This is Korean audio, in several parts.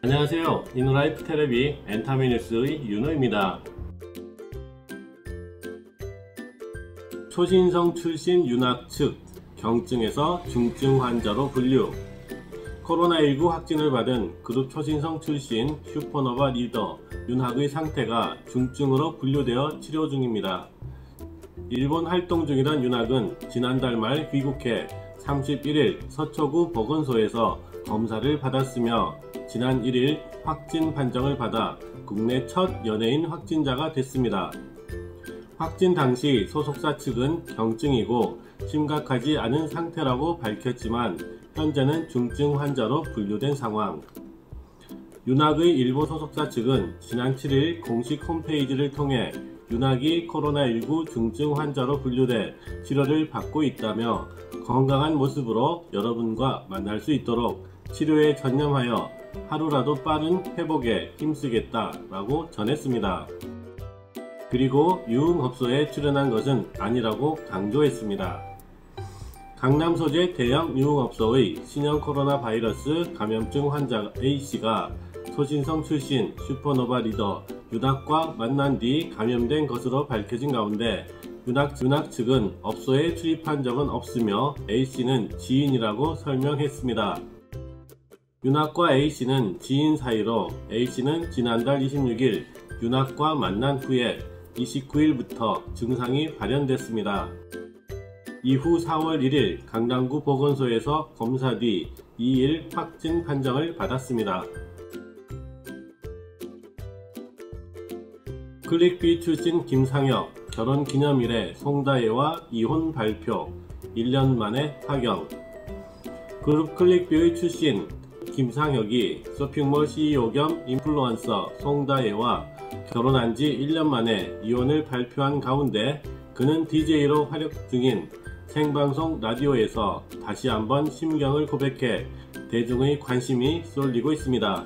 안녕하세요. 이노라이프 텔레비 엔타미뉴스의 윤호입니다. 초신성 출신 윤학 측 경증에서 중증 환자로 분류. 코로나19 확진을 받은 그룹 초신성 출신 슈퍼노바 리더 윤학의 상태가 중증으로 분류되어 치료 중입니다. 일본 활동 중이던 윤학은 지난달 말 귀국해 31일 서초구 보건소에서 검사를 받았으며 지난 1일 확진 판정을 받아 국내 첫 연예인 확진자가 됐습니다. 확진 당시 소속사 측은 경증이고 심각하지 않은 상태라고 밝혔지만 현재는 중증 환자로 분류된 상황. 윤학의 일본 소속사 측은 지난 7일 공식 홈페이지를 통해 윤학이 코로나19 중증 환자로 분류돼 치료를 받고 있다며 건강한 모습으로 여러분과 만날 수 있도록 치료에 전념하여 하루라도 빠른 회복에 힘쓰겠다라고 전했습니다. 그리고 유흥업소에 출연한 것은 아니라고 강조했습니다. 강남 소재 대형 유흥업소의 신형 코로나 바이러스 감염증 환자 A씨가 초신성 출신 슈퍼노바 리더 윤학과 만난 뒤 감염된 것으로 밝혀진 가운데 윤학 측은 업소에 출입한 적은 없으며 A씨는 지인이라고 설명했습니다. 윤학과 A씨는 지인 사이로 A씨는 지난달 26일 윤학과 만난 후에 29일부터 증상이 발현됐습니다. 이후 4월 1일 강남구 보건소에서 검사 뒤 2일 확진 판정을 받았습니다. 클릭비 출신 김상혁 결혼기념일에 송다혜와 이혼 발표 1년 만에 파경. 그룹 클릭비의 출신 김상혁이 쇼핑몰 CEO 겸 인플루언서 송다혜와 결혼한 지 1년 만에 이혼을 발표한 가운데 그는 DJ로 활약 중인 생방송 라디오에서 다시 한번 심경을 고백해 대중의 관심이 쏠리고 있습니다.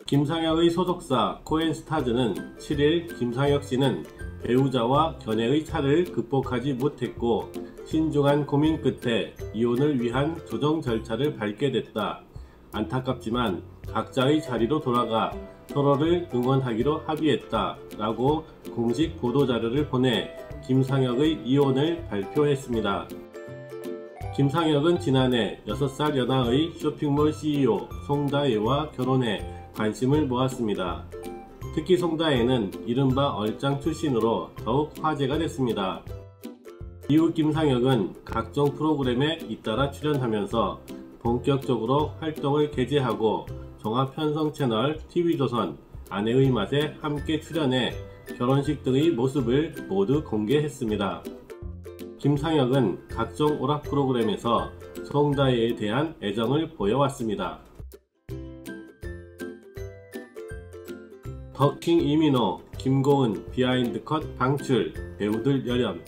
김상혁의 소속사 코엔스타즈는 7일 김상혁 씨는 배우자와 견해의 차를 극복하지 못했고 신중한 고민 끝에 이혼을 위한 조정 절차를 밟게 됐다. 안타깝지만 각자의 자리로 돌아가 서로를 응원하기로 합의했다 라고 공식 보도자료를 보내 김상혁의 이혼을 발표했습니다. 김상혁은 지난해 6살 연하의 쇼핑몰 CEO 송다혜와 결혼해 관심을 모았습니다. 특히 송다혜는 이른바 얼짱 출신으로 더욱 화제가 됐습니다. 이후 김상혁은 각종 프로그램에 잇따라 출연하면서 본격적으로 활동을 개최하고 종합편성 채널 TV조선 아내의 맛에 함께 출연해 결혼식 등의 모습을 모두 공개했습니다. 김상혁은 각종 오락 프로그램에서 송다혜에 대한 애정을 보여왔습니다. 더킹 이민호, 김고은 비하인드 컷 방출, 배우들 열연.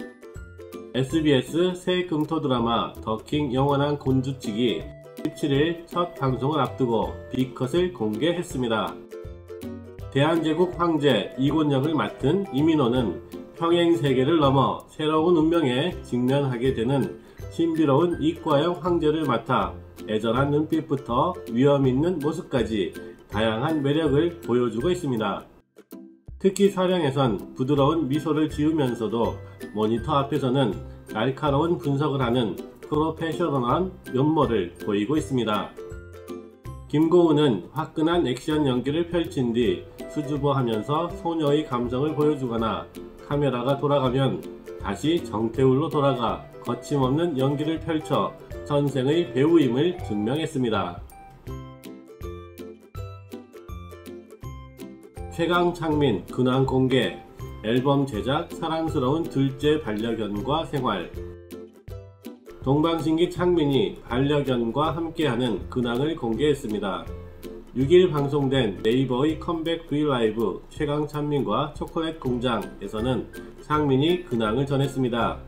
SBS 새 금토 드라마 더킹 영원한 곤주치기 17일 첫 방송을 앞두고 B컷을 공개했습니다. 대한제국 황제 이곤역을 맡은 이민호는 평행 세계를 넘어 새로운 운명에 직면하게 되는 신비로운 이과형 황제를 맡아 애절한 눈빛부터 위험있는 모습까지 다양한 매력을 보여주고 있습니다. 특히 촬영에선 부드러운 미소를 지으면서도 모니터 앞에서는 날카로운 분석을 하는 프로페셔널한 면모를 보이고 있습니다. 김고은은 화끈한 액션 연기를 펼친 뒤 수줍어하면서 소녀의 감성을 보여주거나 카메라가 돌아가면 다시 정태울로 돌아가 거침없는 연기를 펼쳐 전생의 배우임을 증명했습니다. 최강창민 근황 공개, 앨범 제작 사랑스러운 둘째 반려견과 생활. 동방신기 창민이 반려견과 함께하는 근황을 공개했습니다. 6일 방송된 네이버의 컴백 브이라이브 최강창민과 초콜릿 공장에서는 창민이 근황을 전했습니다.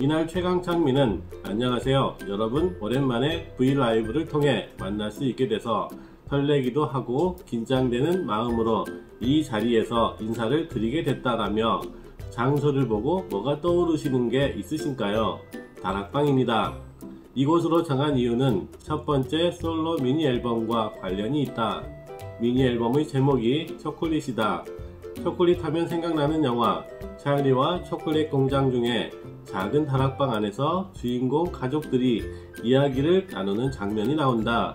이날 최강창민은 안녕하세요 여러분, 오랜만에 브이라이브를 통해 만날 수 있게 돼서 설레기도 하고 긴장되는 마음으로 이 자리에서 인사를 드리게 됐다라며 장소를 보고 뭐가 떠오르시는 게 있으신가요? 다락방입니다. 이곳으로 정한 이유는 첫 번째 솔로 미니 앨범과 관련이 있다. 미니 앨범의 제목이 초콜릿이다. 초콜릿 하면 생각나는 영화 찰리와 초콜릿 공장 중에 작은 다락방 안에서 주인공 가족들이 이야기를 나누는 장면이 나온다.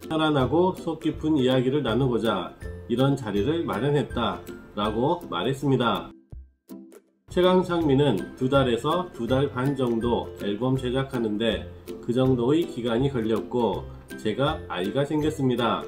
편안하고 속 깊은 이야기를 나누고자 이런 자리를 마련했다 라고 말했습니다. 최강창민은 2달에서 2달 반 정도 앨범 제작하는데 그 정도의 기간이 걸렸고 제가 아이가 생겼습니다.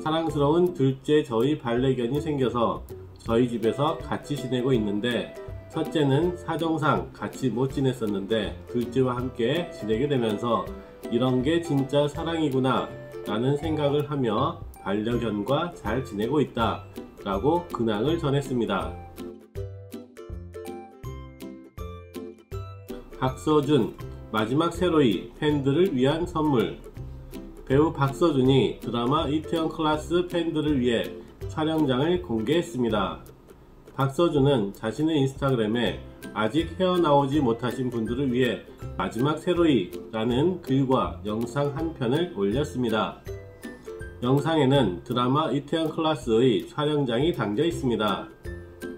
사랑스러운 둘째 저희 반려견이 생겨서 저희 집에서 같이 지내고 있는데 첫째는 사정상 같이 못 지냈었는데 둘째와 함께 지내게 되면서 이런 게 진짜 사랑이구나 라는 생각을 하며 반려견과 잘 지내고 있다 라고 근황을 전했습니다. 박서준 마지막 세로이 팬들을 위한 선물. 배우 박서준이 드라마 이태원 클라스 팬들을 위해 촬영장을 공개했습니다. 박서준은 자신의 인스타그램에 아직 헤어나오지 못하신 분들을 위해 마지막 세로이 라는 글과 영상 한 편을 올렸습니다. 영상에는 드라마 이태원 클라스의 촬영장이 담겨 있습니다.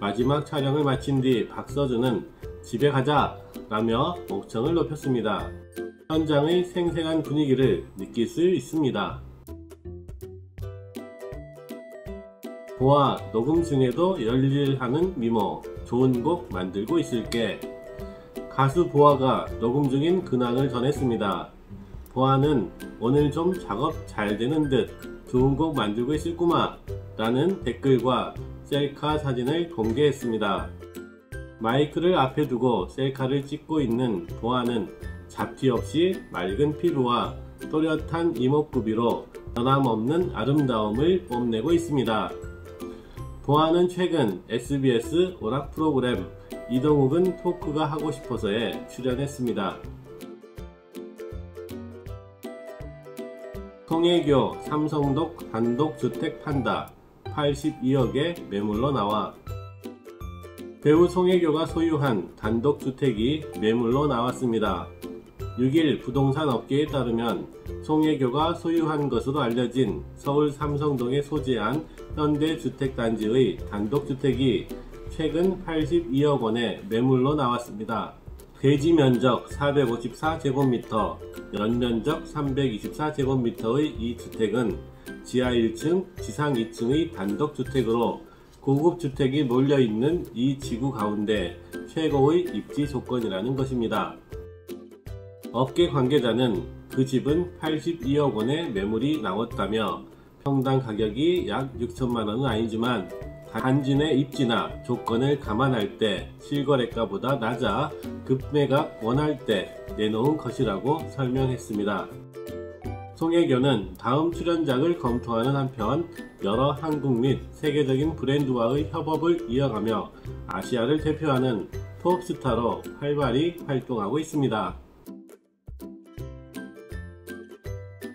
마지막 촬영을 마친 뒤 박서준은 집에 가자 라며 목청을 높였습니다. 현장의 생생한 분위기를 느낄 수 있습니다. 보아 녹음 중에도 열일하는 미모 좋은 곡 만들고 있을게. 가수 보아가 녹음 중인 근황을 전했습니다. 보아는 오늘 좀 작업 잘 되는 듯 좋은 곡 만들고 있을구마 라는 댓글과 셀카 사진을 공개했습니다. 마이크를 앞에 두고 셀카를 찍고 있는 보아는 잡티 없이 맑은 피부와 또렷한 이목구비로 변함없는 아름다움을 뽐내고 있습니다. 보아는 최근 SBS 오락 프로그램 이동욱은 토크가 하고 싶어서에 출연했습니다. 송혜교 삼성동 단독주택 판다 82억에 매물로 나와. 배우 송혜교가 소유한 단독주택이 매물로 나왔습니다. 6일 부동산 업계에 따르면 송혜교가 소유한 것으로 알려진 서울 삼성동에 소재한 현대주택단지의 단독주택이 최근 82억 원에 매물로 나왔습니다. 대지 면적 454제곱미터, 연면적 324제곱미터의 이 주택은 지하 1층, 지상 2층의 단독주택으로 고급 주택이 몰려있는 이 지구 가운데 최고의 입지 조건이라는 것입니다. 업계 관계자는 그 집은 82억 원의 매물이 나왔다며 평당 가격이 약 6천만원은 아니지만 단지 내 입지나 조건을 감안할 때 실거래가보다 낮아 급매각 원할 때 내놓은 것이라고 설명했습니다. 송혜교는 다음 출연작을 검토하는 한편 여러 한국 및 세계적인 브랜드와의 협업을 이어가며 아시아를 대표하는 톱스타로 활발히 활동하고 있습니다.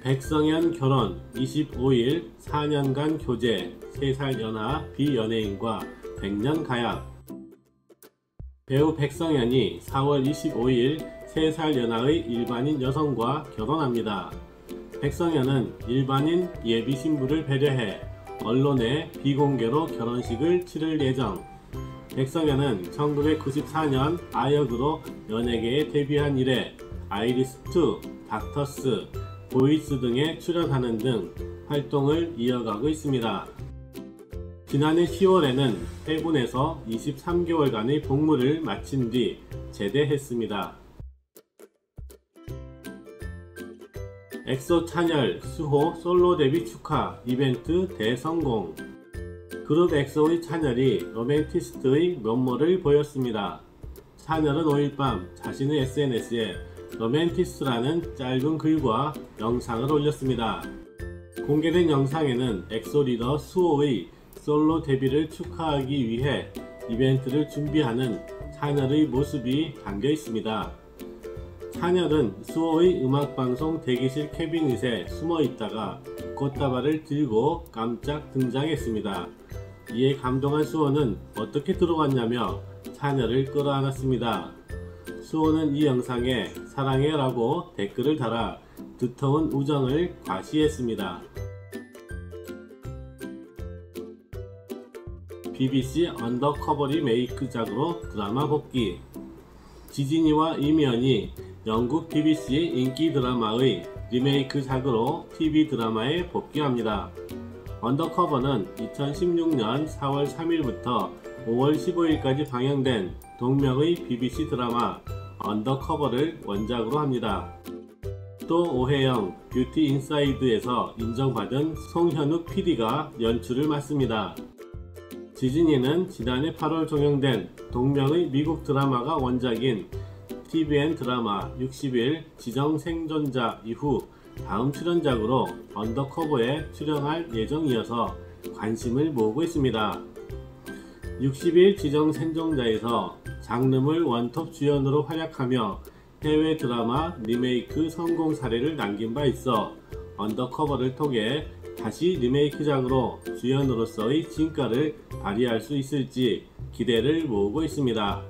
백성현 결혼 25일 4년간 교제 3살 연하 비연예인과 100년 가약. 배우 백성현이 4월 25일 3살 연하의 일반인 여성과 결혼합니다. 백성현은 일반인 예비 신부를 배려해 언론에 비공개로 결혼식을 치를 예정. 백성현은 1994년 아역으로 연예계에 데뷔한 이래 아이리스2, 닥터스, 보이스 등에 출연하는 등 활동을 이어가고 있습니다. 지난해 10월에는 해군에서 23개월간의 복무를 마친 뒤 제대했습니다. 엑소 찬열, 수호 솔로 데뷔 축하 이벤트 대성공. 그룹 엑소의 찬열이 로맨티스트의 면모를 보였습니다. 찬열은 5일 밤 자신의 SNS에 로맨티스트라는 짧은 글과 영상을 올렸습니다. 공개된 영상에는 엑소 리더 수호의 솔로 데뷔를 축하하기 위해 이벤트를 준비하는 찬열의 모습이 담겨 있습니다. 찬열은 수호의 음악방송 대기실 캐비닛에 숨어 있다가 꽃다발을 들고 깜짝 등장했습니다. 이에 감동한 수호는 어떻게 들어왔냐며 찬열을 끌어안았습니다. 수호는 이 영상에 사랑해 라고 댓글을 달아 두터운 우정을 과시했습니다. BBC 언더커버 리메이크작으로 드라마 복귀. 지진이와 이면이 영국 BBC 인기 드라마의 리메이크작으로 TV 드라마에 복귀합니다. 언더커버는 2016년 4월 3일부터 5월 15일까지 방영된 동명의 BBC 드라마 언더커버를 원작으로 합니다. 또 오해영 뷰티 인사이드에서 인정받은 송현욱 PD가 연출을 맡습니다. 지진이는 지난해 8월 종영된 동명의 미국 드라마가 원작인 TVN 드라마 60일 지정 생존자 이후 다음 출연작으로 언더커버에 출연할 예정이어서 관심을 모으고 있습니다. 60일 지정 생존자에서 장르물 원톱 주연으로 활약하며 해외 드라마 리메이크 성공 사례를 남긴 바 있어 언더커버를 통해 다시 리메이크작으로 주연으로서의 진가를 발휘할 수 있을지 기대를 모으고 있습니다.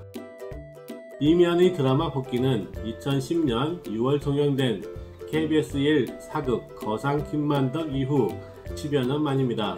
이면의 드라마 복귀는 2010년 6월 종영된 KBS 1 사극 거상 김만덕 이후 10여 년 만입니다.